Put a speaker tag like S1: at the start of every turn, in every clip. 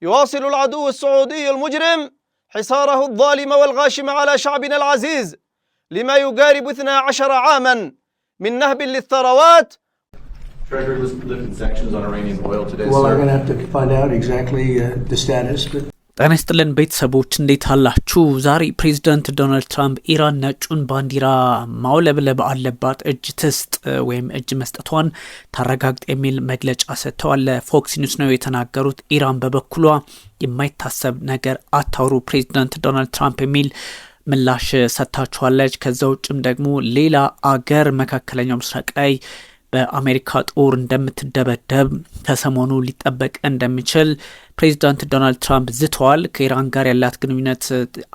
S1: يواصل العدو السعودي المجرم حصاره الظالم والغاشم على شعبنا العزيز لما يقارب 12 عاما من نهب للثروات.
S2: Treasury was lifting sanctions on Iranian oil today.
S3: Well, I'm going to have to find out exactly the status.
S4: ጤና ይስጥልን ቤተሰቦች እንዴት አላችሁ? ዛሬ ፕሬዝዳንት ዶናልድ ትራምፕ ኢራን ነጩን ባንዲራ ማውለብለብ አለባት እጅ ትስጥ ወይም እጅ መስጠቷን ታረጋግጥ የሚል መግለጫ ሰጥተዋል። ፎክስ ኒውስ ነው የተናገሩት። ኢራን በበኩሏ የማይታሰብ ነገር አታውሩ ፕሬዝዳንት ዶናልድ ትራምፕ የሚል ምላሽ ሰጥታችኋለች። ከዛ ውጭም ደግሞ ሌላ አገር መካከለኛው ምስራቅ ላይ በአሜሪካ ጦር እንደምትደበደብ ከሰሞኑ ሊጠበቅ እንደሚችል ፕሬዚዳንት ዶናልድ ትራምፕ ዝተዋል። ከኢራን ጋር ያላት ግንኙነት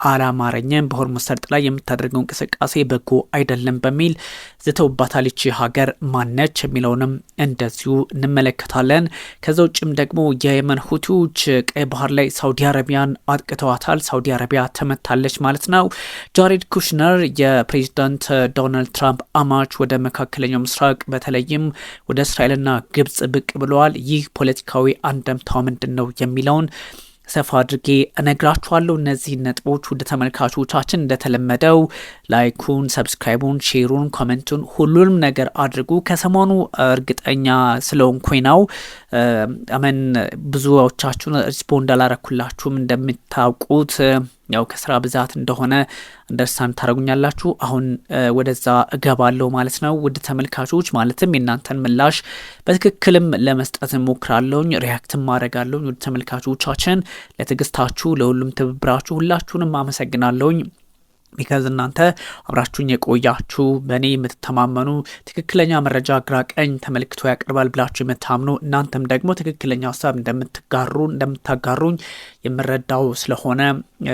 S4: አላማረኝም፣ በሆርሙዝ ሰርጥ ላይ የምታደርገው እንቅስቃሴ በጎ አይደለም በሚል ዝተውባታል። ይቺ ሀገር ማነች የሚለውንም እንደዚሁ እንመለከታለን። ከዛ ውጭም ደግሞ የየመን ሁቲዎች ቀይ ባህር ላይ ሳውዲ አረቢያን አጥቅተዋታል። ሳውዲ አረቢያ ተመታለች ማለት ነው። ጃሬድ ኩሽነር የፕሬዚዳንት ዶናልድ ትራምፕ አማች ወደ መካከለኛው ምስራቅ በተለይም ወደ እስራኤልና ግብጽ ብቅ ብለዋል። ይህ ፖለቲካዊ አንደምታው ምንድን ነው የሚለውን ሰፋ አድርጌ እነግራችኋለሁ። እነዚህ ነጥቦች ወደ ተመልካቾቻችን እንደተለመደው ላይኩን፣ ሰብስክራይቡን፣ ሼሩን፣ ኮሜንቱን ሁሉንም ነገር አድርጉ። ከሰሞኑ እርግጠኛ ስለሆንኩኝ ነው አመን ብዙዎቻችሁን ሪስፖንድ አላረኩላችሁም እንደምታውቁት ያው ከስራ ብዛት እንደሆነ አንደርስታንድ ታረጉኛላችሁ። አሁን ወደዛ እገባለሁ ማለት ነው። ውድ ተመልካቾች ማለትም የእናንተን ምላሽ በትክክልም ለመስጠት ሞክራለሁኝ፣ ሪያክትም ማድረጋለሁኝ። ውድ ተመልካቾቻችን ለትዕግስታችሁ፣ ለሁሉም ትብብራችሁ ሁላችሁንም አመሰግናለሁኝ። ቢካዝ እናንተ አብራችሁኝ የቆያችሁ በእኔ የምትተማመኑ ትክክለኛ መረጃ ግራ ቀኝ ተመልክቶ ያቀርባል ብላችሁ የምታምኑ እናንተም ደግሞ ትክክለኛ ሀሳብ እንደምታጋሩኝ የምረዳው ስለሆነ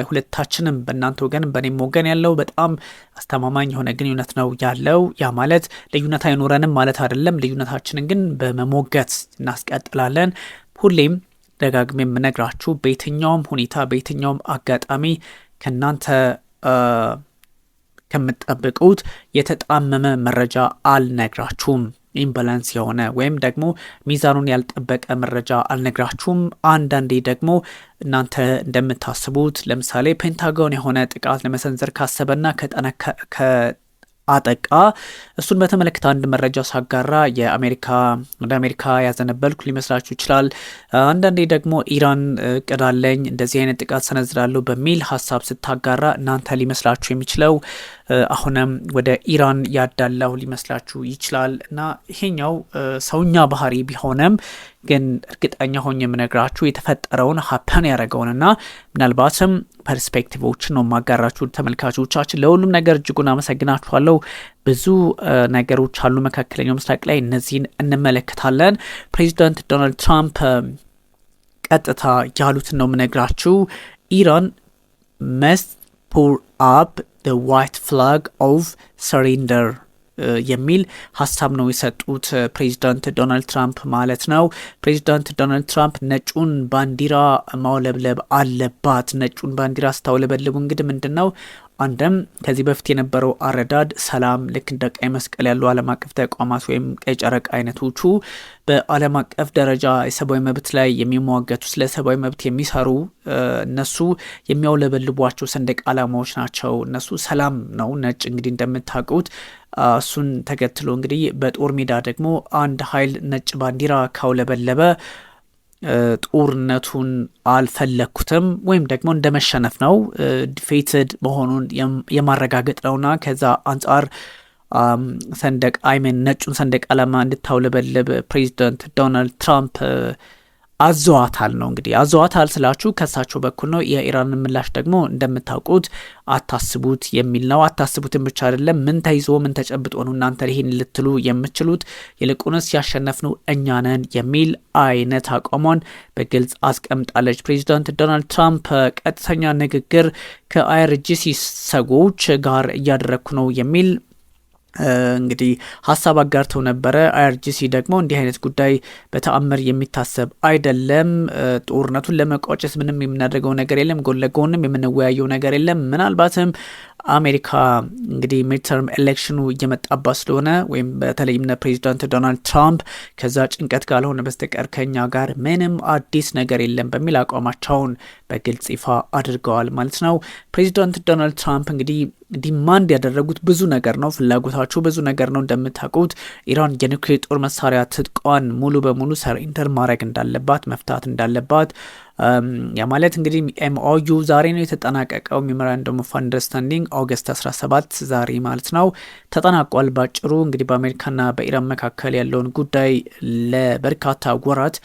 S4: ሁለታችንም በእናንተ ወገን በእኔም ወገን ያለው በጣም አስተማማኝ የሆነ ግንኙነት ነው ያለው። ያ ማለት ልዩነት አይኖረንም ማለት አይደለም። ልዩነታችንን ግን በመሞገት እናስቀጥላለን። ሁሌም ደጋግሜ የምነግራችሁ በየትኛውም ሁኔታ በየትኛውም አጋጣሚ ከእናንተ ከምትጠብቁት የተጣመመ መረጃ አልነግራችሁም። ኢምባላንስ የሆነ ወይም ደግሞ ሚዛኑን ያልጠበቀ መረጃ አልነግራችሁም። አንዳንዴ ደግሞ እናንተ እንደምታስቡት ለምሳሌ ፔንታጎን የሆነ ጥቃት ለመሰንዘር ካሰበና አጠቃ እሱን በተመለከተ አንድ መረጃ ሳጋራ ወደ አሜሪካ ያዘነበልኩ ሊመስላችሁ ይችላል። አንዳንዴ ደግሞ ኢራን እቅዳለኝ እንደዚህ አይነት ጥቃት ሰነዝራለሁ በሚል ሀሳብ ስታጋራ እናንተ ሊመስላችሁ የሚችለው አሁንም ወደ ኢራን ያዳላው ሊመስላችሁ ይችላል እና ይሄኛው ሰውኛ ባህሪ ቢሆንም ግን እርግጠኛ ሆኜ የምነግራችሁ የተፈጠረውን ሀፐን ያደረገውንና ምናልባትም ፐርስፔክቲቮችን ነው ማጋራችሁ ተመልካቾቻችን። ለሁሉም ነገር እጅጉን አመሰግናችኋለሁ። ብዙ ነገሮች አሉ መካከለኛው ምስራቅ ላይ፣ እነዚህን እንመለከታለን። ፕሬዚዳንት ዶናልድ ትራምፕ ቀጥታ ያሉትን ነው የምነግራችሁ። ኢራን must pull up the white flag of surrender የሚል ሀሳብ ነው የሰጡት ፕሬዚዳንት ዶናልድ ትራምፕ ማለት ነው። ፕሬዚዳንት ዶናልድ ትራምፕ ነጩን ባንዲራ ማውለብለብ አለባት። ነጩን ባንዲራ ስታውለበልቡ እንግዲህ ምንድን ነው አንድም ከዚህ በፊት የነበረው አረዳድ ሰላም ልክ እንደ ቀይ መስቀል ያሉ ዓለም አቀፍ ተቋማት ወይም ቀይ ጨረቃ አይነቶቹ በዓለም አቀፍ ደረጃ የሰብአዊ መብት ላይ የሚሟገቱ ስለ ሰብአዊ መብት የሚሰሩ እነሱ የሚያውለበልቧቸው ሰንደቅ ዓላማዎች ናቸው። እነሱ ሰላም ነው። ነጭ እንግዲህ እንደምታውቁት እሱን ተከትሎ እንግዲህ በጦር ሜዳ ደግሞ አንድ ኃይል ነጭ ባንዲራ ካውለበለበ ጦርነቱን አልፈለኩትም ወይም ደግሞ እንደመሸነፍ ነው ዲፌትድ መሆኑን የማረጋገጥ ነውና ከዛ አንጻር ነጩን ሰንደቅ ዓላማ እንድታውለበልብ ፕሬዚዳንት ዶናልድ ትራምፕ አዘዋታል ነው። እንግዲህ አዘዋታል ስላችሁ ከሳቸው በኩል ነው። የኢራን ምላሽ ደግሞ እንደምታውቁት አታስቡት የሚል ነው። አታስቡትም ብቻ አይደለም፣ ምን ተይዞ ምን ተጨብጦ ነው እናንተ ይሄን ልትሉ የምትችሉት? ይልቁንስ ያሸነፍነው እኛ ነን የሚል አይነት አቋሟን በግልጽ አስቀምጣለች። ፕሬዚዳንት ዶናልድ ትራምፕ ቀጥተኛ ንግግር ከአይአርጂሲ ሰዎች ጋር እያደረኩ ነው የሚል እንግዲህ ሀሳብ አጋርተው ነበረ። አይአርጂሲ ደግሞ እንዲህ አይነት ጉዳይ በተአምር የሚታሰብ አይደለም፣ ጦርነቱን ለመቋጨት ምንም የምናደርገው ነገር የለም፣ ጎን ለጎንም የምንወያየው ነገር የለም። ምናልባትም አሜሪካ እንግዲህ ሚድተርም ኤሌክሽኑ እየመጣባት ስለሆነ ወይም በተለይም ፕሬዚዳንት ዶናልድ ትራምፕ ከዛ ጭንቀት ካልሆነ በስተቀር ከኛ ጋር ምንም አዲስ ነገር የለም በሚል አቋማቸውን በግልጽ ይፋ አድርገዋል ማለት ነው። ፕሬዚዳንት ዶናልድ ትራምፕ እንግዲህ ዲማንድ ያደረጉት ብዙ ነገር ነው፣ ፍላጎታቸው ብዙ ነገር ነው። እንደምታውቁት ኢራን የኒውክሌር ጦር መሳሪያ ትጥቋን ሙሉ በሙሉ ሰሬንደር ማድረግ እንዳለባት፣ መፍታት እንዳለባት ያ ማለት እንግዲህ ኤምኦዩ ዛሬ ነው የተጠናቀቀው። ሜሞራንደም ኦፍ አንደርስታንዲንግ ኦገስት 17 ዛሬ ማለት ነው ተጠናቋል። ባጭሩ እንግዲህ በአሜሪካና በኢራን መካከል ያለውን ጉዳይ ለበርካታ ወራት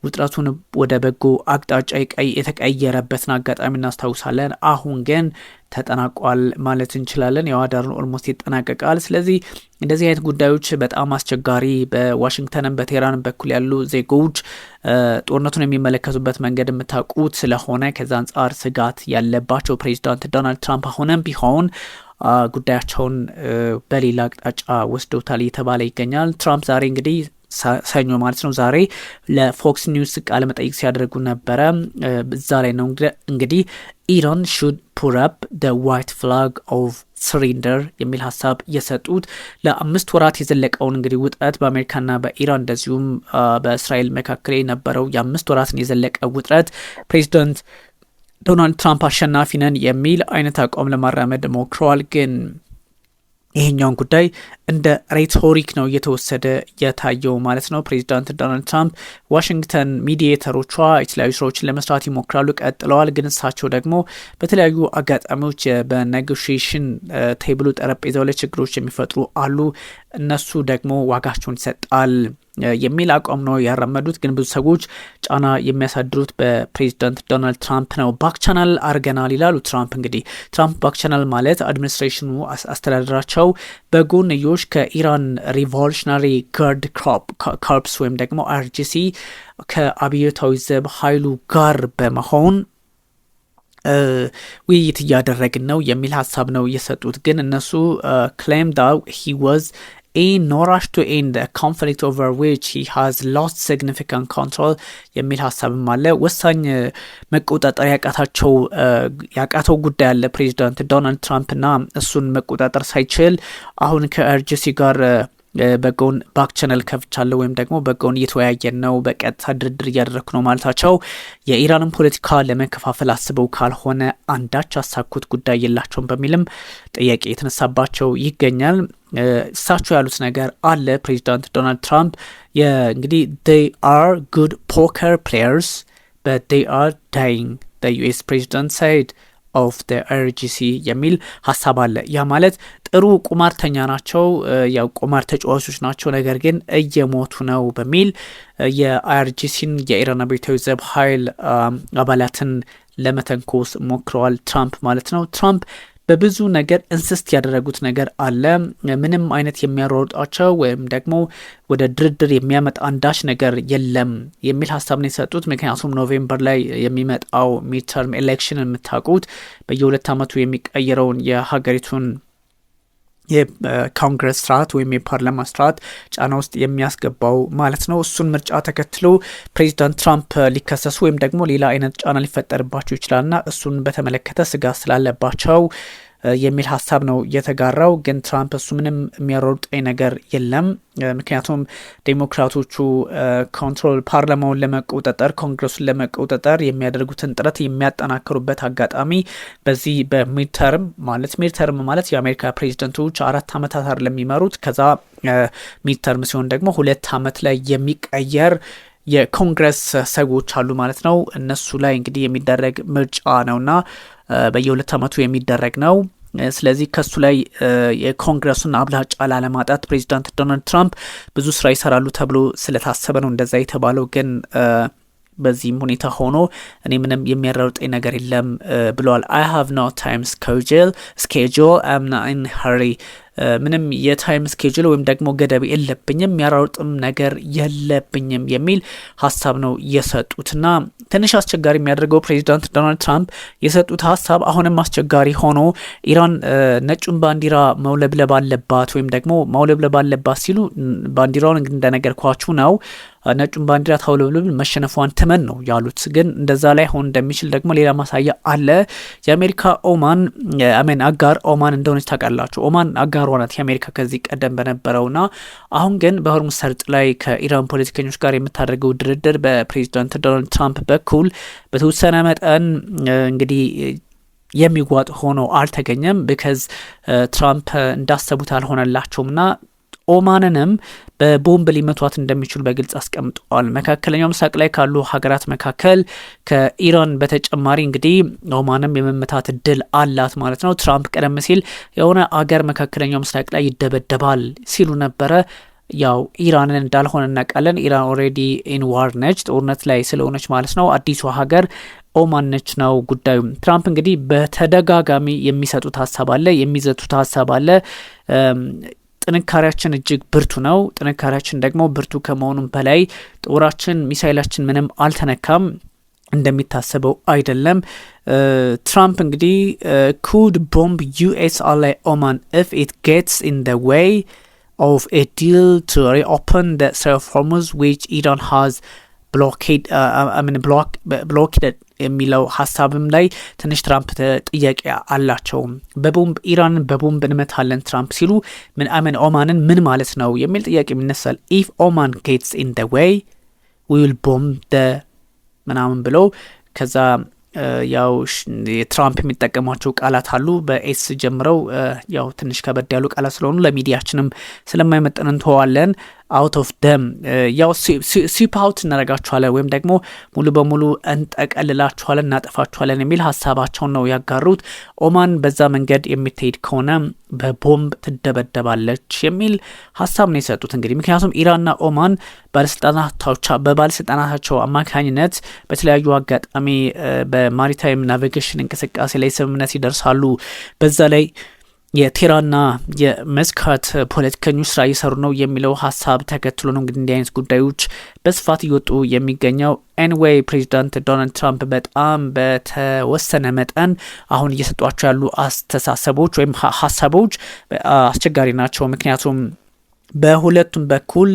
S4: ውጥረቱን ወደ በጎ አቅጣጫ የተቀየረበትን አጋጣሚ እናስታውሳለን። አሁን ግን ተጠናቋል ማለት እንችላለን። የዋዳሩን ኦልሞስት ይጠናቀቃል። ስለዚህ እንደዚህ አይነት ጉዳዮች በጣም አስቸጋሪ፣ በዋሽንግተንም በቴህራንም በኩል ያሉ ዜጎች ጦርነቱን የሚመለከቱበት መንገድ የምታውቁት ስለሆነ ከዛ አንጻር ስጋት ያለባቸው ፕሬዚዳንት ዶናልድ ትራምፕ አሁንም ቢሆን ጉዳያቸውን በሌላ አቅጣጫ ወስደውታል እየተባለ ይገኛል። ትራምፕ ዛሬ እንግዲህ ሰኞ ማለት ነው ዛሬ ለፎክስ ኒውስ ቃለ መጠይቅ ሲያደርጉ ነበረ። እዛ ላይ ነው እንግዲህ ኢራን ሹድ ፑት አፕ ደ ዋይት ፍላግ ኦፍ ሰሬንደር የሚል ሀሳብ የሰጡት። ለ5 ወራት የዘለቀውን እንግዲህ ውጥረት በአሜሪካና በኢራን እንደዚሁም በእስራኤል መካከል የነበረው የ5 ወራትን የዘለቀ ውጥረት ፕሬዚዳንት ዶናልድ ትራምፕ አሸናፊ ነን የሚል አይነት አቋም ለማራመድ ሞክረዋል። ግን ይሄኛውን ጉዳይ እንደ ሬቶሪክ ነው እየተወሰደ የታየው ማለት ነው። ፕሬዚዳንት ዶናልድ ትራምፕ ዋሽንግተን ሚዲዬተሮቿ የተለያዩ ስራዎችን ለመስራት ይሞክራሉ፣ ቀጥለዋል። ግን እሳቸው ደግሞ በተለያዩ አጋጣሚዎች በኔጎሽዬሽን ቴብሉ ጠረጴዛው ላይ ችግሮች የሚፈጥሩ አሉ፣ እነሱ ደግሞ ዋጋቸውን ይሰጣል የሚል አቋም ነው ያራመዱት። ግን ብዙ ሰዎች ጫና የሚያሳድሩት በፕሬዚዳንት ዶናልድ ትራምፕ ነው። ባክቻናል አርገናል ይላሉ ትራምፕ። እንግዲህ ትራምፕ ባክቻናል ማለት አድሚኒስትሬሽኑ አስተዳደራቸው በጎንዮሽ ከኢራን ሪቮሉሽናሪ ጋርድ ኮርፕስ ወይም ደግሞ አይአርጂሲ ከአብዮታዊ ዘብ ኃይሉ ጋር በመሆን ውይይት እያደረግን ነው የሚል ሀሳብ ነው የሰጡት። ግን እነሱ ክሌም ዳው ሂ ዋዝ in no rush to end a conflict over which he has lost significant control የሚል ሀሳብም አለ። ወሳኝ መቆጣጠር ያቃተው ጉዳይ አለ ፕሬዚዳንት ዶናልድ ትራምፕ እና እሱን መቆጣጠር ሳይችል አሁን ከአይአርጂሲ ጋር በጎን ባክ ቻናል ከፍቻለሁ ወይም ደግሞ በጎን እየተወያየን ነው፣ በቀጥታ ድርድር እያደረኩ ነው ማለታቸው የኢራንን ፖለቲካ ለመከፋፈል አስበው ካልሆነ አንዳች አሳኩት ጉዳይ የላቸውም በሚልም ጥያቄ የተነሳባቸው ይገኛል። እሳቸው ያሉት ነገር አለ ፕሬዚዳንት ዶናልድ ትራምፕ እንግዲህ they are good poker players but they are dying, the US president said of the IRGC የሚል ሀሳብ አለ። ያ ማለት ጥሩ ቁማርተኛ ናቸው፣ ያው ቁማር ተጫዋቾች ናቸው፣ ነገር ግን እየሞቱ ነው በሚል የአይአርጂሲን የኢራን አብዮታዊ ዘብ ኃይል አባላትን ለመተንኮስ ሞክረዋል ትራምፕ ማለት ነው። ትራምፕ በብዙ ነገር እንስስት ያደረጉት ነገር አለ። ምንም አይነት የሚያሯሯጣቸው ወይም ደግሞ ወደ ድርድር የሚያመጣ አንዳች ነገር የለም የሚል ሀሳብ ነው የሰጡት። ምክንያቱም ኖቬምበር ላይ የሚመጣው ሚድተርም ኤሌክሽን የምታውቁት በየ2 ዓመቱ የሚቀየረውን የሀገሪቱን የኮንግረስ ስርዓት ወይም የፓርላማ ስርዓት ጫና ውስጥ የሚያስገባው ማለት ነው። እሱን ምርጫ ተከትሎ ፕሬዚዳንት ትራምፕ ሊከሰሱ ወይም ደግሞ ሌላ አይነት ጫና ሊፈጠርባቸው ይችላልና እሱን በተመለከተ ስጋት ስላለባቸው የሚል ሀሳብ ነው የተጋራው። ግን ትራምፕ እሱ ምንም የሚያሯሩጠኝ ነገር የለም፣ ምክንያቱም ዴሞክራቶቹ ኮንትሮል ፓርላማውን ለመቆጣጠር ኮንግረሱን ለመቆጣጠር የሚያደርጉትን ጥረት የሚያጠናክሩበት አጋጣሚ በዚህ በሚድተርም ማለት የአሜሪካ ፕሬዚደንቶች 4 ዓመታት አይደለም የሚመሩት፣ ከዛ ሚድተርም ሲሆን ደግሞ 2 ዓመት ላይ የሚቀየር የኮንግረስ ሰዎች አሉ ማለት ነው። እነሱ ላይ እንግዲህ የሚደረግ ምርጫ ነውና በየ2 ዓመቱ የሚደረግ ነው። ስለዚህ ከሱ ላይ የኮንግረሱን አብላጫ ላለማጣት ፕሬዚዳንት ዶናልድ ትራምፕ ብዙ ስራ ይሰራሉ ተብሎ ስለታሰበ ነው እንደዛ የተባለው። ግን በዚህም ሁኔታ ሆኖ እኔ ምንም የሚያራርጠኝ ነገር የለም ብለዋል። I have no time schedule I'm not in hurry ምንም የታይም ስኬጁል ወይም ደግሞ ገደብ የለብኝም ያራውጥም ነገር የለብኝም የሚል ሀሳብ ነው የሰጡትና ትንሽ አስቸጋሪ የሚያደርገው ፕሬዚዳንት ዶናልድ ትራምፕ የሰጡት ሀሳብ አሁንም አስቸጋሪ ሆኖ ኢራን ነጩን ባንዲራ መውለብለብ አለባት ወይም ደግሞ መውለብለብ አለባት ሲሉ ባንዲራውን እንደነገርኳችሁ ነው ነጩን ባንዲራ ታውለብልብ መሸነፏን ተመን ነው ያሉት። ግን እንደዛ ላይ ሆን እንደሚችል ደግሞ ሌላ ማሳያ አለ። የአሜሪካ ኦማን አጋር ኦማን እንደሆነች ታውቃላችሁ። ኦማን አጋሯ ናት የአሜሪካ ከዚህ ቀደም በነበረውና አሁን ግን በሆርሙዝ ሰርጥ ላይ ከኢራን ፖለቲከኞች ጋር የምታደርገው ድርድር በፕሬዚዳንት ዶናልድ ትራምፕ በኩል በተወሰነ መጠን እንግዲህ የሚዋጥ ሆኖ አልተገኘም። ቢካዝ ትራምፕ እንዳሰቡት አልሆነላቸውምና ኦማንንም በቦምብ ሊመቷት እንደሚችሉ በግልጽ አስቀምጠዋል። መካከለኛው ምስራቅ ላይ ካሉ ሀገራት መካከል ከኢራን በተጨማሪ እንግዲህ ኦማንም የመመታት እድል አላት ማለት ነው። ትራምፕ ቀደም ሲል የሆነ አገር መካከለኛው ምስራቅ ላይ ይደበደባል ሲሉ ነበረ። ያው ኢራንን እንዳልሆነ እናውቃለን። ኢራን ኦልሬዲ ኢን ዋር ነች፣ ጦርነት ላይ ስለሆነች ማለት ነው። አዲሷ ሀገር ኦማን ነች ነው ጉዳዩ። ትራምፕ እንግዲህ በተደጋጋሚ የሚሰጡት ሀሳብ አለ፣ የሚዘቱት ሀሳብ አለ። ጥንካሬያችን እጅግ ብርቱ ነው። ጥንካሬያችን ደግሞ ብርቱ ከመሆኑም በላይ ጦራችን ሚሳይላችን ምንም አልተነካም፣ እንደሚታሰበው አይደለም። ትራምፕ እንግዲህ could bomb US ally Oman if it gets in the way of a deal to reopen the Strait of Hormuz which Iran has blockaded የሚለው ሀሳብም ላይ ትንሽ ትራምፕ ጥያቄ አላቸው። በቦምብ ኢራንን በቦምብ እንመታለን ትራምፕ ሲሉ ምን ኦማንን ምን ማለት ነው የሚል ጥያቄ ይነሳል። if Oman gets in the way we will bomb the ምናምን ብለው ከዛ ያው ትራምፕ የሚጠቀሟቸው ቃላት አሉ በኤስ ጀምረው ያው ትንሽ ከበድ ያሉ ቃላት ስለሆኑ ለሚዲያችንም ስለማይመጠን እንተዋለን። out of them ያው ስዊፕ አውት እናደርጋቸዋለን ወይም ደግሞ ሙሉ በሙሉ እንጠቀልላቸዋለን እናጠፋቸዋለን የሚል ሀሳባቸውን ነው ያጋሩት። ኦማን በዛ መንገድ የሚትሄድ ከሆነ በቦምብ ትደበደባለች የሚል ሀሳብ ነው የሰጡት። እንግዲህ ምክንያቱም ኢራንና ኦማን በባለስልጣናታቸው አማካኝነት በተለያዩ አጋጣሚ በማሪታይም ናቪጌሽን እንቅስቃሴ ላይ ስምምነት ይደርሳሉ። በዛ ላይ የቴራና የመስካት ፖለቲከኞች ስራ እየሰሩ ነው የሚለው ሀሳብ ተከትሎ ነው እንግዲህ እንዲህ አይነት ጉዳዮች በስፋት እየወጡ የሚገኘው። ኤንዌይ ፕሬዚዳንት ዶናልድ ትራምፕ በጣም በተወሰነ መጠን አሁን እየሰጧቸው ያሉ አስተሳሰቦች ወይም ሀሳቦች አስቸጋሪ ናቸው። ምክንያቱም በሁለቱም በኩል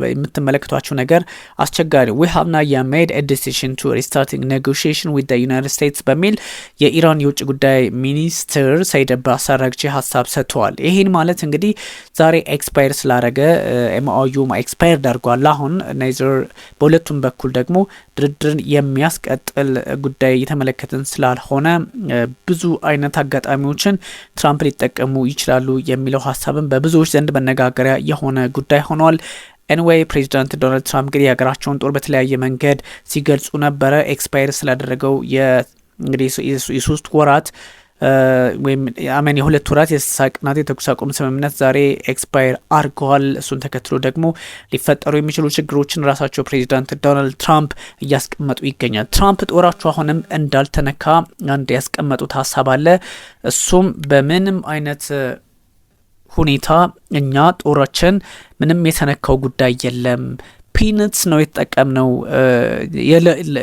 S4: የምትመለከቷቸው ነገር አስቸጋሪ we have not yet made a decision to restarting negotiation with the United States በሚል የኢራን የውጭ ጉዳይ ሚኒስትር ሰይድ አባስ አራግቺ ሀሳብ ሰጥተዋል። ይሄን ማለት እንግዲህ ዛሬ ኤክስፓየር ስላደረገ MOU ኤክስፓየር አድርጓል። አሁን ኔዘር በሁለቱም በኩል ደግሞ ድርድርን የሚያስቀጥል ጉዳይ የተመለከትን ስላልሆነ ብዙ አይነት አጋጣሚዎችን ትራምፕ ሊጠቀሙ ይችላሉ የሚለው ሀሳብን በብዙዎች ዘንድ መነጋገሪያ የሆነ ጉዳይ ሆኗል። ኤንዌይ ፕሬዚዳንት ዶናልድ ትራምፕ እንግዲህ የሀገራቸውን ጦር በተለያየ መንገድ ሲገልጹ ነበረ። ኤክስፓየር ስላደረገው እንግዲህ የሶስት ወራት ወይም የሁለት ወራት የሳቅናት የተኩስ አቁም ስምምነት ዛሬ ኤክስፓየር አድርገዋል። እሱን ተከትሎ ደግሞ ሊፈጠሩ የሚችሉ ችግሮችን ራሳቸው ፕሬዚዳንት ዶናልድ ትራምፕ እያስቀመጡ ይገኛል። ትራምፕ ጦራቸው አሁንም እንዳልተነካ አንድ ያስቀመጡት ሀሳብ አለ። እሱም በምንም አይነት ሁኔታ እኛ ጦራችን ምንም የተነካው ጉዳይ የለም፣ ፒነትስ ነው የተጠቀምነው።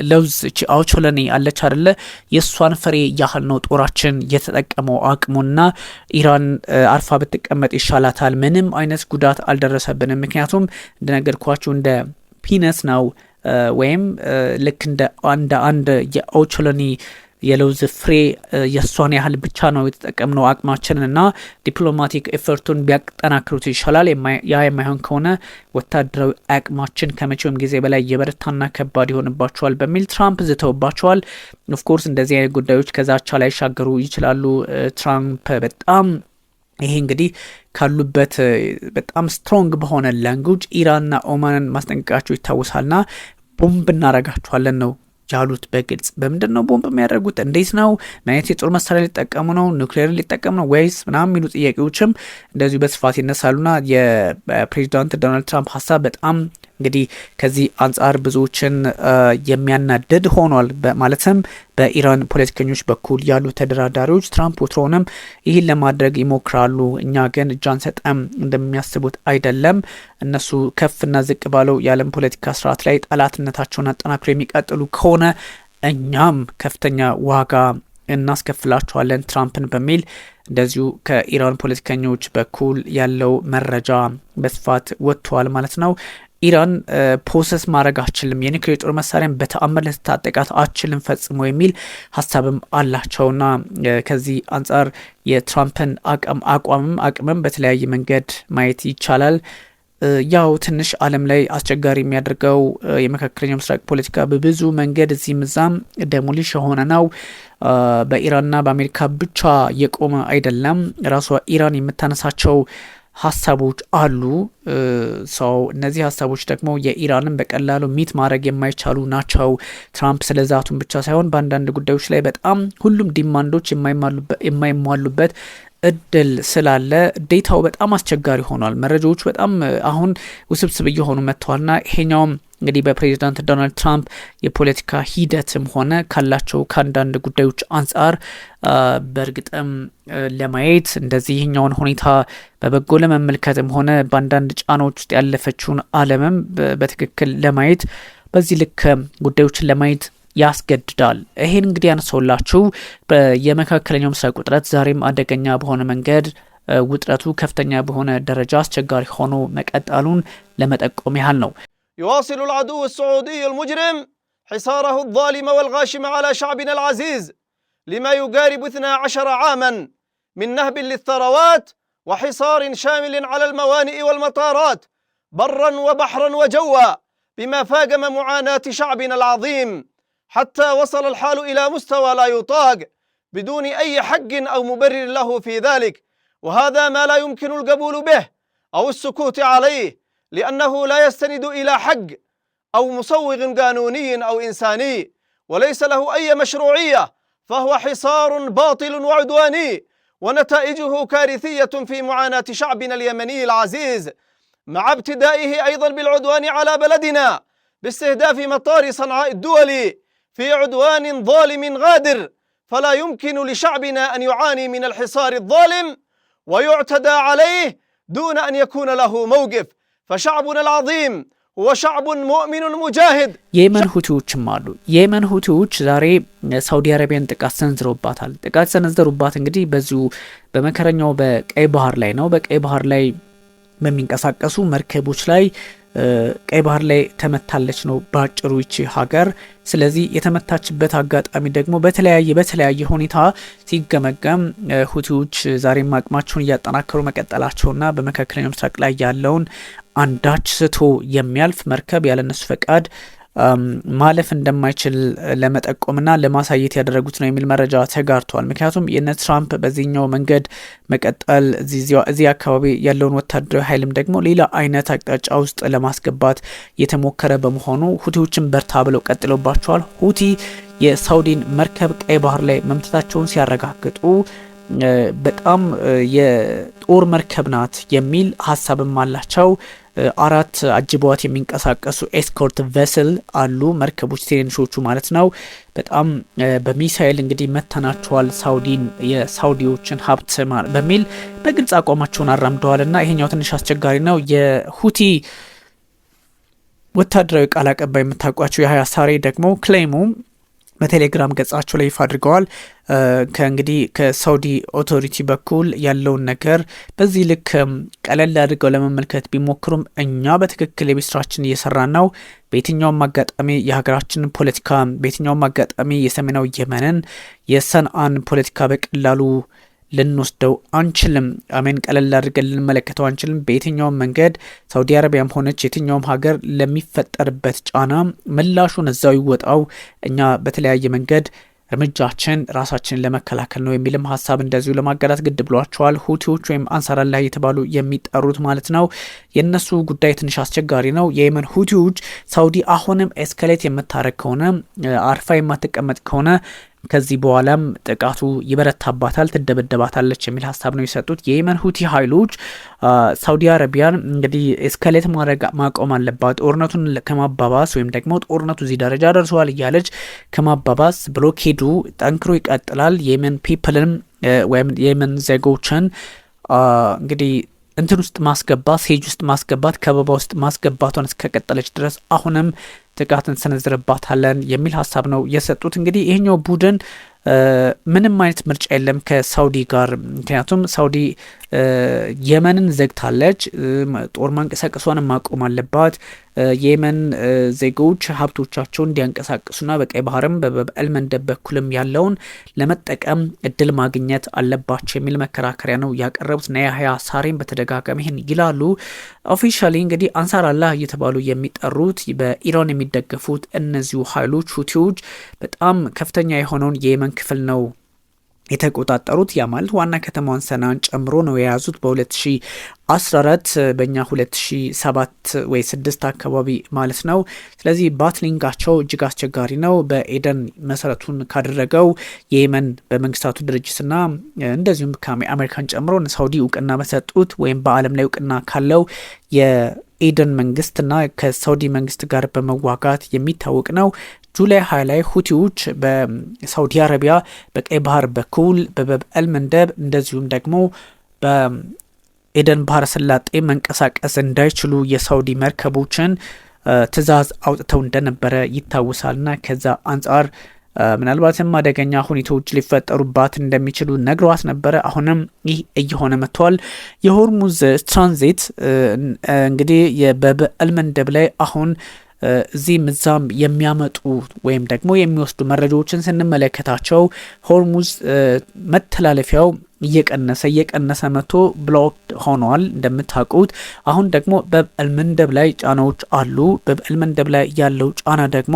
S4: ለውዝ አውቾለኒ አለች አይደለ? የእሷን ፍሬ ያህል ነው ጦራችን የተጠቀመው አቅሙና ኢራን አርፋ ብትቀመጥ ይሻላታል። ምንም አይነት ጉዳት አልደረሰብንም። ምክንያቱም እንደነገርኳችሁ እንደ ፒነትስ ነው ወይም ልክ እንደ አንድ የአውቾለኒ የለውዝ ፍሬ የሷን ያህል ብቻ ነው የተጠቀምነው አቅማችንን እና ዲፕሎማቲክ ኤፈርቱን ቢያጠናክሩት ይሻላል። ያ የማይሆን ከሆነ ወታደራዊ አቅማችን ከመቼውም ጊዜ በላይ የበረታና ከባድ ይሆንባቸዋል በሚል ትራምፕ ዝተውባቸዋል። ኦፍኮርስ እንደዚህ አይነት ጉዳዮች ከዛቻ ላይ ሻገሩ ይችላሉ። ትራምፕ በጣም ይሄ እንግዲህ ካሉበት በጣም ስትሮንግ በሆነ ላንጉጅ ኢራንና ኦማንን ማስጠንቀቃቸው ይታወሳልና ቦምብ እናረጋቸዋለን ነው ያሉት በግልጽ። በምንድን ነው ቦምብ የሚያደርጉት? እንዴት ነው? ምን አይነት የጦር መሳሪያ ሊጠቀሙ ነው? ኒውክሌር ሊጠቀሙ ነው ወይስ ምናምን የሚሉ ጥያቄዎችም እንደዚሁ በስፋት ይነሳሉና የፕሬዚዳንት ዶናልድ ትራምፕ ሀሳብ በጣም እንግዲህ ከዚህ አንጻር ብዙዎችን የሚያናድድ ሆኗል። ማለትም በኢራን ፖለቲከኞች በኩል ያሉ ተደራዳሪዎች ትራምፕ ወትሮውንም ይህን ለማድረግ ይሞክራሉ፣ እኛ ግን እጅ አንሰጥም እንደሚያስቡት አይደለም። እነሱ ከፍና ዝቅ ባለው የዓለም ፖለቲካ ስርዓት ላይ ጠላትነታቸውን አጠናክሮ የሚቀጥሉ ከሆነ እኛም ከፍተኛ ዋጋ እናስከፍላቸዋለን ትራምፕን በሚል እንደዚሁ ከኢራን ፖለቲከኞች በኩል ያለው መረጃ በስፋት ወጥቷል ማለት ነው። ኢራን ፖሰስ ማድረግ አችልም፣ የኒውክሌር ጦር መሳሪያን በተአምር ልትታጠቃት አችልም ፈጽሞ የሚል ሀሳብም አላቸውና ከዚህ አንጻር የትራምፕን አቅምም በተለያየ መንገድ ማየት ይቻላል። ያው ትንሽ ዓለም ላይ አስቸጋሪ የሚያደርገው የመካከለኛው ምስራቅ ፖለቲካ በብዙ መንገድ እዚህም እዛም ደሞሊሽ የሆነ ነው። በኢራንና በአሜሪካ ብቻ የቆመ አይደለም። ራሷ ኢራን የምታነሳቸው ሀሳቦች አሉ። ሰው እነዚህ ሀሳቦች ደግሞ የኢራንን በቀላሉ ሚት ማድረግ የማይቻሉ ናቸው። ትራምፕ ስለዛቱን ብቻ ሳይሆን በአንዳንድ ጉዳዮች ላይ በጣም ሁሉም ዲማንዶች የማይሟሉበት እድል ስላለ ዴታው በጣም አስቸጋሪ ሆኗል። መረጃዎች በጣም አሁን ውስብስብ እየሆኑ መጥተዋልና ይሄኛውም እንግዲህ በፕሬዚዳንት ዶናልድ ትራምፕ የፖለቲካ ሂደትም ሆነ ካላቸው ከአንዳንድ ጉዳዮች አንጻር በእርግጥም ለማየት እንደዚህ ይህኛውን ሁኔታ በበጎ ለመመልከትም ሆነ በአንዳንድ ጫናዎች ውስጥ ያለፈችውን ዓለምም በትክክል ለማየት በዚህ ልክ ጉዳዮችን ለማየት ያስገድዳል። ይሄን እንግዲህ ያነሳውላችሁ የመካከለኛው ምስራቅ ውጥረት ዛሬም አደገኛ በሆነ መንገድ ውጥረቱ ከፍተኛ በሆነ ደረጃ አስቸጋሪ ሆኖ መቀጠሉን ለመጠቆም ያህል ነው።
S1: يواصل العدو السعودي المجرم حصاره الظالم والغاشم على شعبنا العزيز لما يقارب 12 عاما من نهب للثروات وحصار شامل على الموانئ والمطارات برا وبحرا وجوا بما فاقم معاناة شعبنا العظيم حتى وصل الحال إلى مستوى لا يطاق بدون أي حق أو مبرر له في ذلك، وهذا ما لا يمكن القبول به أو السكوت عليه، لأنه لا يستند إلى حق أو مصوغ قانوني أو إنساني وليس له أي مشروعية، فهو حصار باطل وعدواني ونتائجه كارثية في معاناة شعبنا اليمني العزيز، مع ابتدائه أيضا بالعدوان على بلدنا باستهداف مطار صنعاء الدولي في عدوان ظالم غادر. فلا يمكن لشعبنا أن يعاني من الحصار الظالم ويعتدى عليه دون أن يكون له موقف، فشعبنا العظيم هو شعب مؤمن مجاهد.
S4: የየመን ሁቲዎችም አሉ። የየመን ሁቲዎች ዛሬ ሳውዲ አረቢያን ጥቃት ሰንዝረውባታል። ጥቃት ሰነዘሩባት እንግዲህ በዚሁ በመከረኛው በቀይ ባህር ላይ ነው። በቀይ ባህር ላይ በሚንቀሳቀሱ መርከቦች ላይ ቀይ ባህር ላይ ተመታለች ነው ባጭሩ ይቺ ሀገር። ስለዚህ የተመታችበት አጋጣሚ ደግሞ በተለያየ ሁኔታ ሲገመገም ሁቲዎች ዛሬም አቅማቸውን እያጠናከሩ መቀጠላቸውና በመካከለኛው ምስራቅ ላይ ያለውን አንዳች ስቶ የሚያልፍ መርከብ ያለነሱ ፈቃድ ማለፍ እንደማይችል ለመጠቆምና ለማሳየት ያደረጉት ነው የሚል መረጃ ተጋርቷል። ምክንያቱም የነ ትራምፕ በዚህኛው መንገድ መቀጠል እዚህ አካባቢ ያለውን ወታደራዊ ኃይልም ደግሞ ሌላ አይነት አቅጣጫ ውስጥ ለማስገባት የተሞከረ በመሆኑ ሁቲዎችን በርታ ብለው ቀጥለውባቸዋል። ሁቲ የሳውዲን መርከብ ቀይ ባህር ላይ መምታታቸውን ሲያረጋግጡ በጣም የጦር መርከብ ናት የሚል ሀሳብም አላቸው። 4 አጅበዋት የሚንቀሳቀሱ ኤስኮርት ቬስል አሉ፣ መርከቦች ትንንሾቹ ማለት ነው። በጣም በሚሳኤል እንግዲህ መተናቸዋል ሳውዲን፣ የሳውዲዎችን ሀብት በሚል በግልጽ አቋማቸውን አራምደዋልና ይሄኛው ትንሽ አስቸጋሪ ነው። የሁቲ ወታደራዊ ቃል አቀባይ የምታውቋቸው የሀያ ሳሬ ደግሞ ክሌሙ በቴሌግራም ገጻቸው ላይ ይፋ አድርገዋል። ከእንግዲህ ከሳውዲ ኦቶሪቲ በኩል ያለውን ነገር በዚህ ልክ ቀለል አድርገው ለመመልከት ቢሞክሩም እኛ በትክክል የቤት ስራችን እየሰራን ነው። በየትኛውም አጋጣሚ የሀገራችንን ፖለቲካ፣ በየትኛውም አጋጣሚ የሰሜናዊ የመንን የሰንአን ፖለቲካ በቀላሉ ልንወስደው አንችልም። አሜን ቀለል አድርገን ልንመለከተው አንችልም። በየትኛውም መንገድ ሳውዲ አረቢያም ሆነች የትኛውም ሀገር ለሚፈጠርበት ጫና ምላሹን እዛው ይወጣው። እኛ በተለያየ መንገድ እርምጃችን ራሳችንን ለመከላከል ነው የሚልም ሀሳብ እንደዚሁ ለማጋራት ግድ ብሏቸዋል። ሁቲዎች ወይም አንሳር አላህ የተባሉ የሚጠሩት ማለት ነው። የነሱ ጉዳይ ትንሽ አስቸጋሪ ነው። የየመን ሁቲዎች ሳውዲ አሁንም ኤስካሌት የምታረግ ከሆነ አርፋ የማትቀመጥ ከሆነ ከዚህ በኋላም ጥቃቱ ይበረታባታል፣ ትደበደባታለች የሚል ሀሳብ ነው የሰጡት። የየመን ሁቲ ኃይሎች ሳውዲ አረቢያን እንግዲህ ኤስካሌት ማድረግ ማቆም አለባት፣ ጦርነቱን ከማባባስ ወይም ደግሞ ጦርነቱ እዚህ ደረጃ ደርሰዋል እያለች ከማባባስ ብሎኬዱ ጠንክሮ ይቀጥላል። የየመን ፒፕልን ወይም የየመን ዜጎችን እንግዲህ እንትን ውስጥ ማስገባት፣ ሴጅ ውስጥ ማስገባት፣ ከበባ ውስጥ ማስገባቷን እስከቀጠለች ድረስ አሁንም ጥቃትን ሰነዝርባታለን የሚል ሀሳብ ነው የሰጡት። እንግዲህ ይሄኛው ቡድን ምንም አይነት ምርጫ የለም ከሳውዲ ጋር። ምክንያቱም ሳውዲ የመንን ዘግታለች፣ ጦር ማንቀሳቀሷን ማቆም አለባት። የየመን ዜጎች ሀብቶቻቸውን እንዲያንቀሳቅሱና በቀይ ባህርም በበብኤል መንደብ በኩልም ያለውን ለመጠቀም እድል ማግኘት አለባቸው የሚል መከራከሪያ ነው ያቀረቡት። ናያህያ ሳሬም በተደጋጋሚ ይህን ይላሉ። ኦፊሻሊ እንግዲህ አንሳር አላህ እየተባሉ የሚጠሩት በኢራን የሚደገፉት እነዚሁ ኃይሎች ሁቲዎች በጣም ከፍተኛ የሆነውን የየመን ክፍል ነው የተቆጣጠሩት። ያ ማለት ዋና ከተማዋን ሰናን ጨምሮ ነው የያዙት በ2014 በእኛ 2007 ወይ 6 አካባቢ ማለት ነው። ስለዚህ ባትሊንጋቸው እጅግ አስቸጋሪ ነው። በኤደን መሰረቱን ካደረገው የየመን በመንግስታቱ ድርጅትና እንደዚሁም ከአሜሪካን ጨምሮ ሳውዲ እውቅና በሰጡት ወይም በዓለም ላይ እውቅና ካለው የኤደን መንግስትና ከሳውዲ መንግስት ጋር በመዋጋት የሚታወቅ ነው። ጁላይ 20 ላይ ሁቲዎች በሳውዲ አረቢያ በቀይ ባህር በኩል በበብኤል መንደብ እንደዚሁም ደግሞ በኤደን ባህረ ሰላጤ መንቀሳቀስ እንዳይችሉ የሳውዲ መርከቦችን ትዕዛዝ አውጥተው እንደነበረ ይታወሳልና ከዛ አንጻር ምናልባትም አደገኛ ሁኔታዎች ሊፈጠሩባት እንደሚችሉ ነግሯት ነበረ። አሁንም ይህ እየሆነ መጥቷል። የሆርሙዝ ትራንዚት እንግዲህ በበብኤል መንደብ ላይ አሁን እዚህ ምዛም የሚያመጡ ወይም ደግሞ የሚወስዱ መረጃዎችን ስንመለከታቸው ሆርሙዝ መተላለፊያው እየቀነሰ መጥቶ ብሎክ ሆኗል እንደምታውቁት። አሁን ደግሞ በብኤል መንደብ ላይ ጫናዎች አሉ። በብኤል መንደብ ላይ ያለው ጫና ደግሞ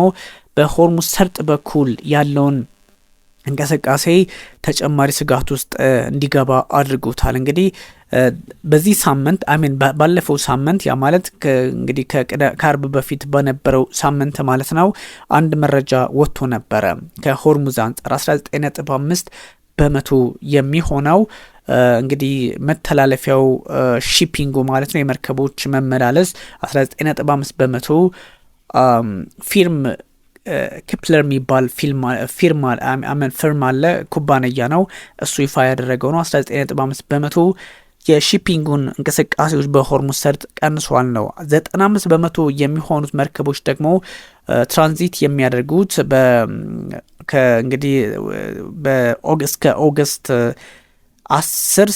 S4: በሆርሙዝ ሰርጥ በኩል ያለውን እንቅስቃሴ ተጨማሪ ስጋት ውስጥ እንዲገባ አድርጎታል። እንግዲህ በዚህ ሳምንት ባለፈው ሳምንት ያ ማለት እንግዲህ ከአርብ በፊት በነበረው ሳምንት ማለት ነው አንድ መረጃ ወጥቶ ነበረ። ከሆርሙዝ አንጻር 19.5 በመቶ የሚሆነው እንግዲህ መተላለፊያው ሺፒንጉ ማለት ነው የመርከቦች መመላለስ 19.5 በመቶ ኪፕለር የሚባል ፊርማ አለ፣ ኩባንያ ነው እሱ ይፋ ያደረገው ነው። 19.5 በመቶ የሺፒንጉን እንቅስቃሴዎች በሆርሙዝ ሰርጥ ቀንሷል ነው። 95 በመቶ የሚሆኑት መርከቦች ደግሞ ትራንዚት የሚያደርጉት እንግዲህ ከኦገስት 10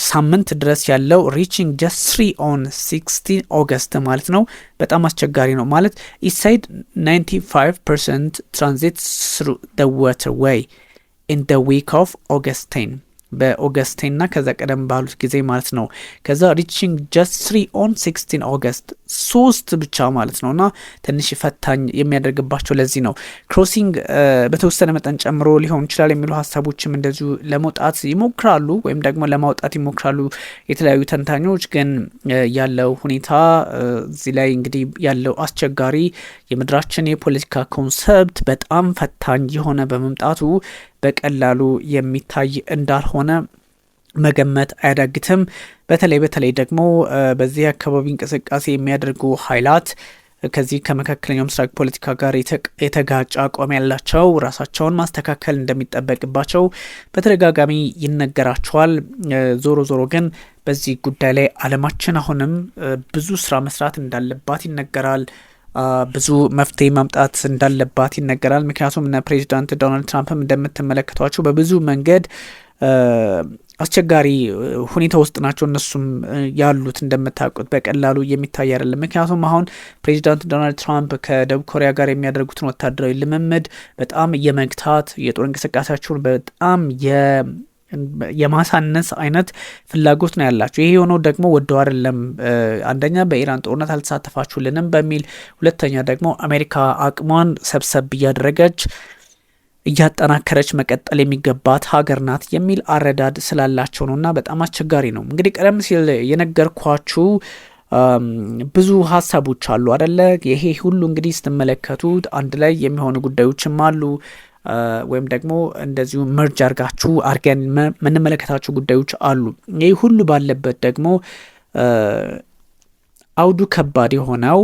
S4: ሳምንት ድረስ ያለው ሪቺንግ ጀስት 3 on 16 ኦገስት ማለት ነው። በጣም አስቸጋሪ ነው ማለት ኢሳይድ 95% ትራንዚት through the waterway in the week of August 10 በኦገስቴና ከዛ ቀደም ባሉት ጊዜ ማለት ነው። ከዛ ሪቺንግ ጀስት 3 on 16 ኦገስት 3 ብቻ ማለት ነውና ትንሽ ፈታኝ የሚያደርግባቸው ለዚህ ነው። ክሮሲንግ በተወሰነ መጠን ጨምሮ ሊሆን ይችላል የሚሉ ሀሳቦችም እንደዚሁ ለመውጣት ይሞክራሉ ወይም ደግሞ ለማውጣት ይሞክራሉ የተለያዩ ተንታኞች። ግን ያለው ሁኔታ እዚህ ላይ እንግዲህ ያለው አስቸጋሪ የምድራችን የፖለቲካ ኮንሰፕት በጣም ፈታኝ የሆነ በመምጣቱ በቀላሉ የሚታይ እንዳልሆነ መገመት አያዳግትም። በተለይ ደግሞ በዚህ አካባቢ እንቅስቃሴ የሚያደርጉ ኃይላት ከዚህ ከመካከለኛው ምስራቅ ፖለቲካ ጋር የተጋጨ አቋም ያላቸው ራሳቸውን ማስተካከል እንደሚጠበቅባቸው በተደጋጋሚ ይነገራቸዋል። ዞሮ ግን በዚህ ጉዳይ ላይ ዓለማችን አሁንም ብዙ ስራ መስራት እንዳለባት ይነገራል። ብዙ መፍትሄ ማምጣት እንዳለባት ይነገራል። ምክንያቱም ፕሬዚዳንት ዶናልድ ትራምፕም እንደምትመለከቷቸው በብዙ መንገድ አስቸጋሪ ሁኔታ ውስጥ ናቸው እነሱም ያሉት። እንደምታውቁት በቀላሉ የሚታይ አይደለም። ምክንያቱም አሁን ፕሬዚዳንት ዶናልድ ትራምፕ ከደቡብ ኮሪያ ጋር የሚያደርጉትን ወታደራዊ ልምምድ በጣም የመግታት የጦር እንቅስቃሴያቸውን በጣም የማሳነስ አይነት ፍላጎት ነው ያላቸው። ይሄ የሆነው ደግሞ ወደው አይደለም። አንደኛ በኢራን ጦርነት አልተሳተፋችሁልንም በሚል፣ ሁለተኛ ደግሞ አሜሪካ አቅሟን ሰብሰብ እያደረገች እያጠናከረች መቀጠል የሚገባት ሀገር ናት የሚል አረዳድ ስላላቸው ነውና በጣም አስቸጋሪ ነው። እንግዲህ ቀደም ሲል የነገርኳችሁ ብዙ ሀሳቦች አሉ አይደለ? ይሄ ሁሉ እንግዲህ ስትመለከቱት አንድ ላይ የሚሆኑ ጉዳዮችም አሉ። ወይም ደግሞ እንደዚሁ መርጅ አርገን የምንመለከታቸው ጉዳዮች አሉ። ይህ ሁሉ ባለበት ደግሞ አውዱ ከባድ የሆነው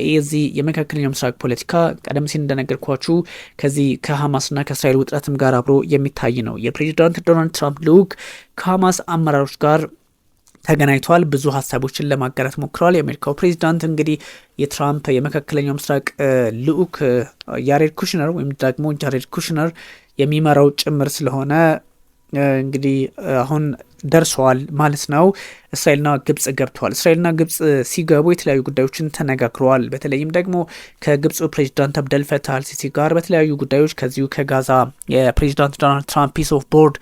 S4: የዚህ የመካከለኛው ምስራቅ ፖለቲካ ቀደም ሲል እንደነገርኳችሁ ከዚህ ከሐማስና ከእስራኤል ውጥረትም ጋር አብሮ የሚታይ ነው። የፕሬዚዳንት ዶናልድ ትራምፕ ልዑክ ከሐማስ አመራሮች ጋር ተገናኝተዋል። ብዙ ሀሳቦችን ለማጋራት ሞክረዋል። የአሜሪካው ፕሬዚዳንት እንግዲህ የትራምፕ የመካከለኛው ምስራቅ ልዑክ ያሬድ ኩሽነር ወይም ደግሞ ጃሬድ ኩሽነር የሚመራው ጭምር ስለሆነ እንግዲህ አሁን ደርሰዋል ማለት ነው። እስራኤልና ግብጽ ገብተዋል። እስራኤልና ግብጽ ሲገቡ የተለያዩ ጉዳዮችን ተነጋግረዋል። በተለይም ደግሞ ከግብፁ ፕሬዚዳንት አብደል ፈታህ አልሲሲ ጋር በተለያዩ ጉዳዮች ከዚሁ ከጋዛ የፕሬዚዳንት ዶናልድ ትራምፕ ፒስ ኦፍ ቦርድ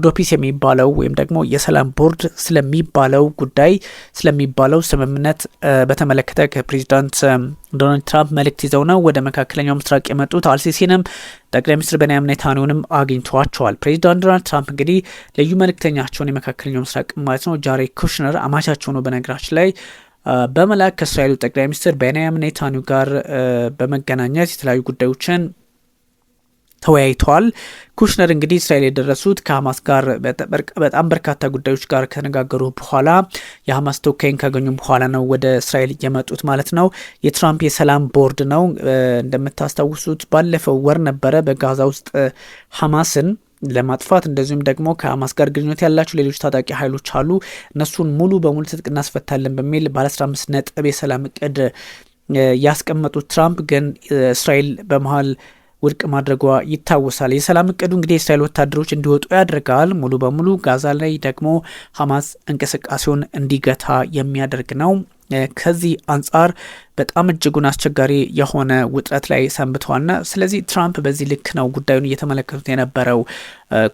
S4: ኦፍ ፒስ የሚባለው ወይም ደግሞ የሰላም ቦርድ ስለሚባለው ጉዳይ ስለሚባለው ስምምነት በተመለከተ ከፕሬዚዳንት ዶናልድ ትራምፕ መልእክት ይዘው ነው ወደ መካከለኛው ምስራቅ የመጡት። አልሲሲንም ጠቅላይ ሚኒስትር ቤንያሚን ኔታንያሁንም አግኝተዋቸዋል። ፕሬዚዳንት ዶናልድ ትራምፕ እንግዲህ ልዩ መልእክተኛቸውን የመካከለኛው ምስራቅ ማለት ነው ጃሬድ ኩሽነር አማቻቸው ነው በነገራችን ላይ በመላክ ከእስራኤሉ ጠቅላይ ሚኒስትር ቤንያሚን ኔታንያሁ ጋር በመገናኘት የተለያዩ ጉዳዮችን ተወያይተዋል። ኩሽነር እንግዲህ እስራኤል የደረሱት ከሐማስ ጋር በጣም በርካታ ጉዳዮች ጋር ከተነጋገሩ በኋላ የሐማስ ተወካይን ካገኙ በኋላ ነው ወደ እስራኤል የመጡት ማለት ነው። የትራምፕ የሰላም ቦርድ ነው። እንደምታስታውሱት ባለፈው ወር ነበረ በጋዛ ውስጥ ሐማስን ለማጥፋት እንደዚሁም ደግሞ ከሐማስ ጋር ግንኙነት ያላቸው ሌሎች ታጣቂ ኃይሎች አሉ፣ እነሱን ሙሉ በሙሉ ትጥቅ እናስፈታለን በሚል ባለ 15 ነጥብ የሰላም እቅድ ያስቀመጡት ትራምፕ ግን እስራኤል በመሀል ውድቅ ማድረጓ ይታወሳል። የሰላም እቅዱ እንግዲህ የእስራኤል ወታደሮች እንዲወጡ ያደርጋል። ሙሉ በሙሉ ጋዛ ላይ ደግሞ ሐማስ እንቅስቃሴውን እንዲገታ የሚያደርግ ነው። ከዚህ አንጻር በጣም እጅጉን አስቸጋሪ የሆነ ውጥረት ላይ ሰንብተዋልና ስለዚህ ትራምፕ በዚህ ልክ ነው ጉዳዩን እየተመለከቱት የነበረው።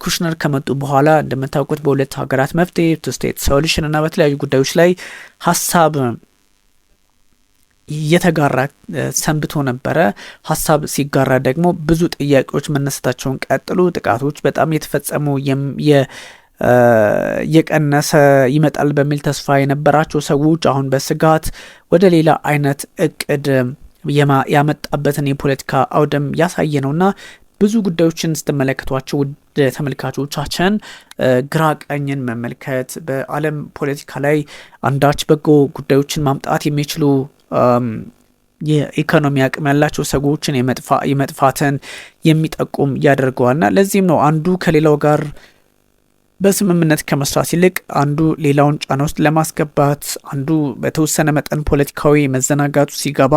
S4: ኩሽነር ከመጡ በኋላ እንደምታውቁት በሁለት ሀገራት መፍትሄ ቱ ስቴት ሶሉሽን እና በተለያዩ ጉዳዮች ላይ ሀሳብ እየተጋራ ሰንብቶ ነበረ። ሀሳብ ሲጋራ ደግሞ ብዙ ጥያቄዎች መነሳታቸውን ቀጥሉ። ጥቃቶች በጣም የተፈጸሙ የቀነሰ ይመጣል በሚል ተስፋ የነበራቸው ሰዎች አሁን በስጋት ወደ ሌላ አይነት እቅድ ያመጣበትን የፖለቲካ አውድም ያሳየ ነውና ብዙ ጉዳዮችን ስትመለከቷቸው ውድ ተመልካቾቻችን ግራ ቀኝን መመልከት በዓለም ፖለቲካ ላይ አንዳች በጎ ጉዳዮችን ማምጣት የሚችሉ የኢኮኖሚ አቅም ያላቸው ሰዎችን የመጥፋትን የሚጠቁም ያደርገዋልና ለዚህም ነው አንዱ ከሌላው ጋር በስምምነት ከመስራት ይልቅ አንዱ ሌላውን ጫና ውስጥ ለማስገባት አንዱ በተወሰነ መጠን ፖለቲካዊ መዘናጋቱ ሲገባ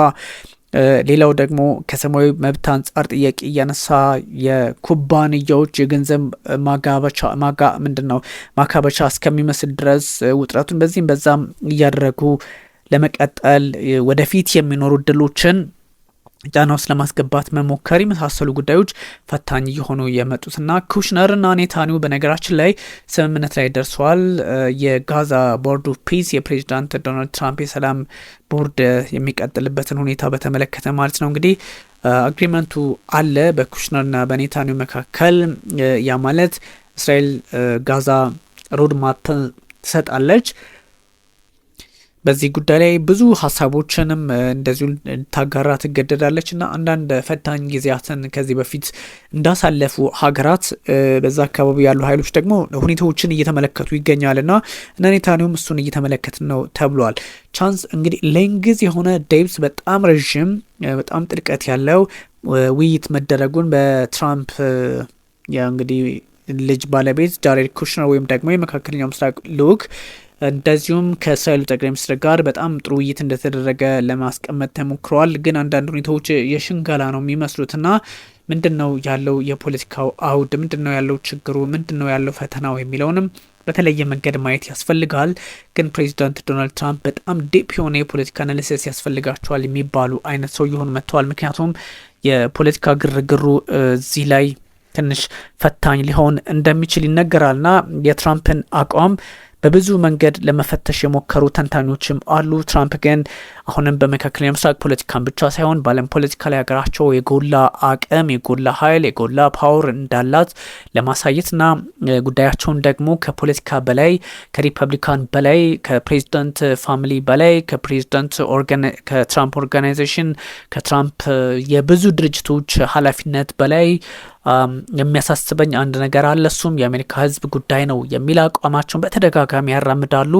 S4: ሌላው ደግሞ ከሰማያዊ መብት አንጻር ጥያቄ እያነሳ የኩባንያዎች የገንዘብ ማካበቻ እስከሚመስል ድረስ ውጥረቱን በዚህም በዛም እያደረጉ ለመቀጠል ወደፊት የሚኖሩ እድሎችን ጫና ውስጥ ለማስገባት መሞከር የመሳሰሉ ጉዳዮች ፈታኝ እየሆኑ የመጡትና ኩሽነርና ኔታንያሁ በነገራችን ላይ ስምምነት ላይ ደርሰዋል። የጋዛ ቦርድ ኦፍ ፒስ የፕሬዚዳንት ዶናልድ ትራምፕ የሰላም ቦርድ የሚቀጥልበትን ሁኔታ በተመለከተ ማለት ነው። እንግዲህ አግሪመንቱ አለ በኩሽነርና በኔታንያሁ መካከል። ያ ማለት እስራኤል ጋዛ ሮድማፕ ትሰጣለች። በዚህ ጉዳይ ላይ ብዙ ሀሳቦችንም እንደዚሁ ታጋራ ትገደዳለች እና አንዳንድ ፈታኝ ጊዜያትን ከዚህ በፊት እንዳሳለፉ ሀገራት በዛ አካባቢ ያሉ ኃይሎች ደግሞ ሁኔታዎችን እየተመለከቱ ይገኛልና እና ኔታንያሁም እሱን እየተመለከትን ነው ተብሏል። ቻንስ እንግዲህ ሌንግዝ የሆነ ዴፕስ በጣም ረዥም በጣም ጥልቀት ያለው ውይይት መደረጉን በትራምፕ እንግዲህ ልጅ ባለቤት ጃሬድ ኩሽነር ወይም ደግሞ የመካከለኛው ምስራቅ ልዑክ እንደዚሁም ከእስራኤሉ ጠቅላይ ሚኒስትር ጋር በጣም ጥሩ ውይይት እንደተደረገ ለማስቀመጥ ተሞክረዋል። ግን አንዳንድ ሁኔታዎች የሽንገላ ነው የሚመስሉትና ምንድን ነው ያለው የፖለቲካው አውድ፣ ምንድን ነው ያለው ችግሩ፣ ምንድን ነው ያለው ፈተናው የሚለውንም በተለየ መንገድ ማየት ያስፈልጋል። ግን ፕሬዚዳንት ዶናልድ ትራምፕ በጣም ዲፕ የሆነ የፖለቲካ አናሊሲስ ያስፈልጋቸዋል የሚባሉ አይነት ሰው እየሆኑ መጥተዋል። ምክንያቱም የፖለቲካ ግርግሩ እዚህ ላይ ትንሽ ፈታኝ ሊሆን እንደሚችል ይነገራልና የትራምፕን አቋም በብዙ መንገድ ለመፈተሽ የሞከሩ ተንታኞችም አሉ። ትራምፕ ግን አሁንም በመካከለኛው ምስራቅ ፖለቲካን ብቻ ሳይሆን በዓለም ፖለቲካ ላይ ሀገራቸው የጎላ አቅም፣ የጎላ ኃይል፣ የጎላ ፓወር እንዳላት ለማሳየትና ጉዳያቸውን ደግሞ ከፖለቲካ በላይ ከሪፐብሊካን በላይ ከፕሬዚዳንት ፋሚሊ በላይ ከትራምፕ ኦርጋናይዜሽን ከትራምፕ የብዙ ድርጅቶች ኃላፊነት በላይ የሚያሳስበኝ አንድ ነገር አለ፣ እሱም የአሜሪካ ሕዝብ ጉዳይ ነው የሚል አቋማቸውን በተደጋጋሚ ያራምዳሉ።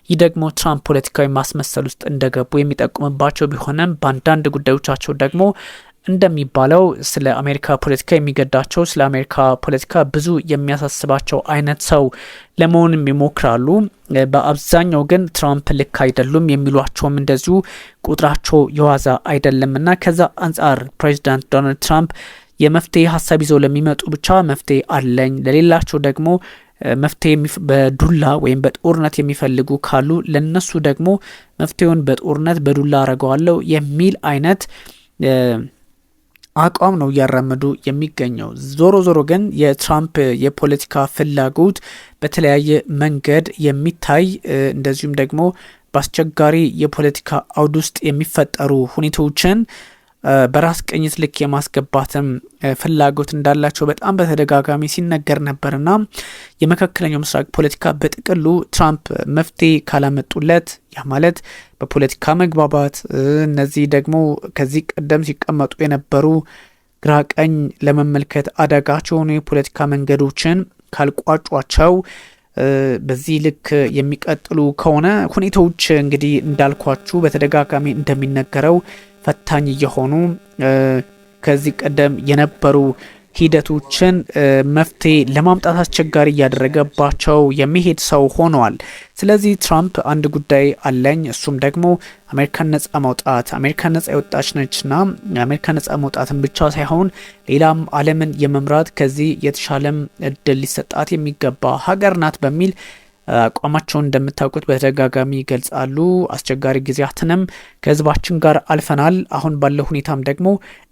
S4: ይህ ደግሞ ትራምፕ ፖለቲካዊ ማስመሰል ውስጥ እንደገቡ የሚጠቁምባቸው ቢሆንም በአንዳንድ ጉዳዮቻቸው ደግሞ እንደሚባለው ስለ አሜሪካ ፖለቲካ የሚገዳቸው ስለ አሜሪካ ፖለቲካ ብዙ የሚያሳስባቸው አይነት ሰው ለመሆንም ይሞክራሉ። በአብዛኛው ግን ትራምፕ ልክ አይደሉም የሚሏቸውም እንደዚሁ ቁጥራቸው የዋዛ አይደለምና ከዛ አንጻር ፕሬዚዳንት ዶናልድ ትራምፕ የመፍትሄ ሀሳብ ይዘው ለሚመጡ ብቻ መፍትሄ አለኝ፣ ለሌላቸው ደግሞ መፍትሄ በዱላ ወይም በጦርነት የሚፈልጉ ካሉ ለነሱ ደግሞ መፍትሄውን በጦርነት በዱላ አረገዋለሁ የሚል አይነት አቋም ነው እያራመዱ የሚገኘው። ዞሮ ዞሮ ግን የትራምፕ የፖለቲካ ፍላጎት በተለያየ መንገድ የሚታይ እንደዚሁም ደግሞ በአስቸጋሪ የፖለቲካ አውድ ውስጥ የሚፈጠሩ ሁኔታዎችን በራስ ቅኝት ልክ የማስገባትም ፍላጎት እንዳላቸው በጣም በተደጋጋሚ ሲነገር ነበርና የመካከለኛው ምስራቅ ፖለቲካ በጥቅሉ ትራምፕ መፍትሄ ካላመጡለት ያ ማለት በፖለቲካ መግባባት እነዚህ ደግሞ ከዚህ ቀደም ሲቀመጡ የነበሩ ግራ ቀኝ ለመመልከት አዳጋች የሆኑ የፖለቲካ መንገዶችን ካልቋጯቸው በዚህ ልክ የሚቀጥሉ ከሆነ ሁኔታዎች እንግዲህ እንዳልኳችሁ በተደጋጋሚ እንደሚነገረው ፈታኝ የሆኑ ከዚህ ቀደም የነበሩ ሂደቶችን መፍትሄ ለማምጣት አስቸጋሪ እያደረገባቸው የሚሄድ ሰው ሆነዋል። ስለዚህ ትራምፕ አንድ ጉዳይ አለኝ፣ እሱም ደግሞ አሜሪካን ነጻ ማውጣት። አሜሪካን ነጻ የወጣች ነችና አሜሪካን ነጻ ማውጣትን ብቻ ሳይሆን ሌላም ዓለምን የመምራት ከዚህ የተሻለም እድል ሊሰጣት የሚገባ ሀገር ናት በሚል አቋማቸውን እንደምታውቁት በተደጋጋሚ ይገልጻሉ። አስቸጋሪ ጊዜያትንም ከህዝባችን ጋር አልፈናል። አሁን ባለው ሁኔታም ደግሞ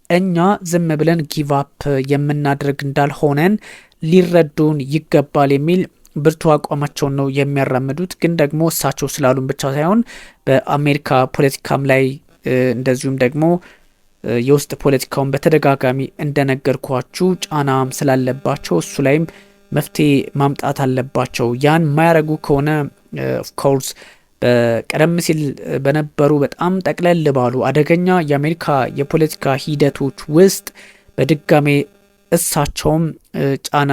S4: እኛ ዝም ብለን ጊቭ አፕ የምናደርግ እንዳልሆነን ሊረዱን ይገባል የሚል ብርቱ አቋማቸውን ነው የሚያራምዱት። ግን ደግሞ እሳቸው ስላሉን ብቻ ሳይሆን በአሜሪካ ፖለቲካም ላይ እንደዚሁም ደግሞ የውስጥ ፖለቲካውን በተደጋጋሚ እንደነገርኳችሁ ጫናም ስላለባቸው እሱ ላይም መፍትሄ ማምጣት አለባቸው። ያን የማያረጉ ከሆነ ኦፍኮርስ በቀደም ሲል በነበሩ በጣም ጠቅለል ባሉ አደገኛ የአሜሪካ የፖለቲካ ሂደቶች ውስጥ በድጋሜ እሳቸውም ጫና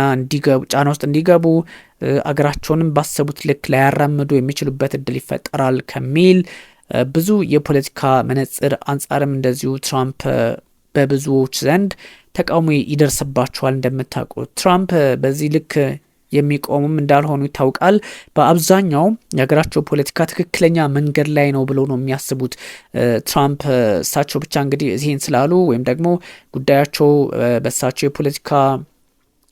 S4: ውስጥ እንዲገቡ አገራቸውንም ባሰቡት ልክ ላያራምዱ የሚችሉበት እድል ይፈጠራል ከሚል ብዙ የፖለቲካ መነጽር አንጻርም እንደዚሁ ትራምፕ በብዙዎች ዘንድ ተቃውሞ ይደርስባቸዋል። እንደምታውቁት ትራምፕ በዚህ ልክ የሚቆሙም እንዳልሆኑ ይታወቃል። በአብዛኛው የሀገራቸው ፖለቲካ ትክክለኛ መንገድ ላይ ነው ብለው ነው የሚያስቡት ትራምፕ። እሳቸው ብቻ እንግዲህ ይህን ስላሉ ወይም ደግሞ ጉዳያቸው በእሳቸው የፖለቲካ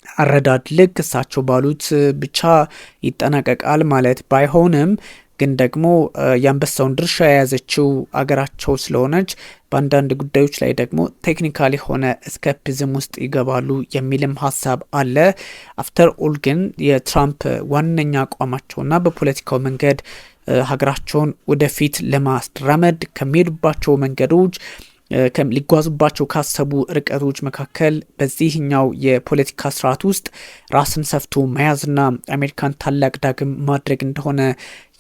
S4: አረዳድ ልክ እሳቸው ባሉት ብቻ ይጠናቀቃል ማለት ባይሆንም ግን ደግሞ የአንበሳውን ድርሻ የያዘችው አገራቸው ስለሆነች በአንዳንድ ጉዳዮች ላይ ደግሞ ቴክኒካል የሆነ እስኬፒዝም ውስጥ ይገባሉ የሚልም ሀሳብ አለ። አፍተር ኦል ግን የትራምፕ ዋነኛ አቋማቸውና በፖለቲካው መንገድ ሀገራቸውን ወደፊት ለማስራመድ ከሚሄዱባቸው መንገዶች ሊጓዙባቸው ካሰቡ ርቀቶች መካከል በዚህኛው የፖለቲካ ስርዓት ውስጥ ራስን ሰፍቶ መያዝና አሜሪካን ታላቅ ዳግም ማድረግ እንደሆነ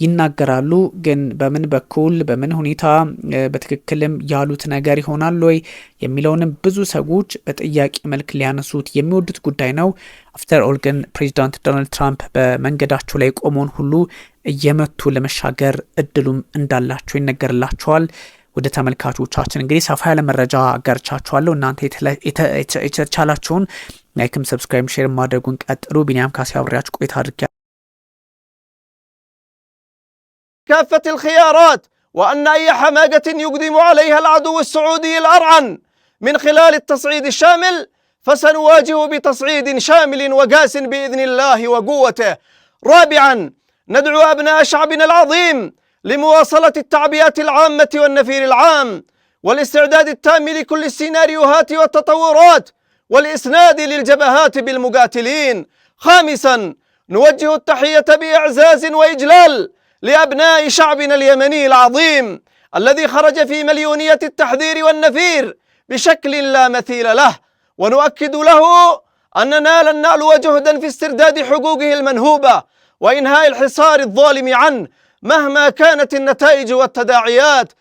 S4: ይናገራሉ። ግን በምን በኩል በምን ሁኔታ በትክክልም ያሉት ነገር ይሆናል ወይ የሚለውንም ብዙ ሰዎች በጥያቄ መልክ ሊያነሱት የሚወዱት ጉዳይ ነው። አፍተር ኦል ግን ፕሬዚዳንት ዶናልድ ትራምፕ በመንገዳቸው ላይ ቆመውን ሁሉ እየመቱ ለመሻገር እድሉም እንዳላቸው ይነገርላቸዋል። ወደ ተመልካቾቻችን እንግዲህ ሰፋ ያለ መረጃ አጋርቻችኋለሁ። እናንተ የተቻላችሁን ላይክም ሰብስክራይብ ሼር ማድረጉን ቀጥሉ። ቢኒያም ካሴ አብሬያችሁ ቆይታ አድርጌ
S1: كافة الخيارات وأن أي حماقة يقدم عليها العدو السعودي الأرعن من خلال التصعيد الشامل فسنواجه بتصعيد شامل وقاس بإذن الله وقوته. رابعا ندعو أبناء شعبنا العظيم لمواصلة التعبئة العامة والنفير العام والاستعداد التام لكل السيناريوهات والتطورات والإسناد للجبهات بالمقاتلين. خامسا نوجه التحية بإعزاز وإجلال لأبناء شعبنا اليمني العظيم الذي خرج في مليونية التحذير والنفير بشكل لا مثيل له، ونؤكد له أننا لن نألو جهدا في استرداد حقوقه المنهوبة وإنهاء الحصار الظالم عنه مهما كانت النتائج والتداعيات.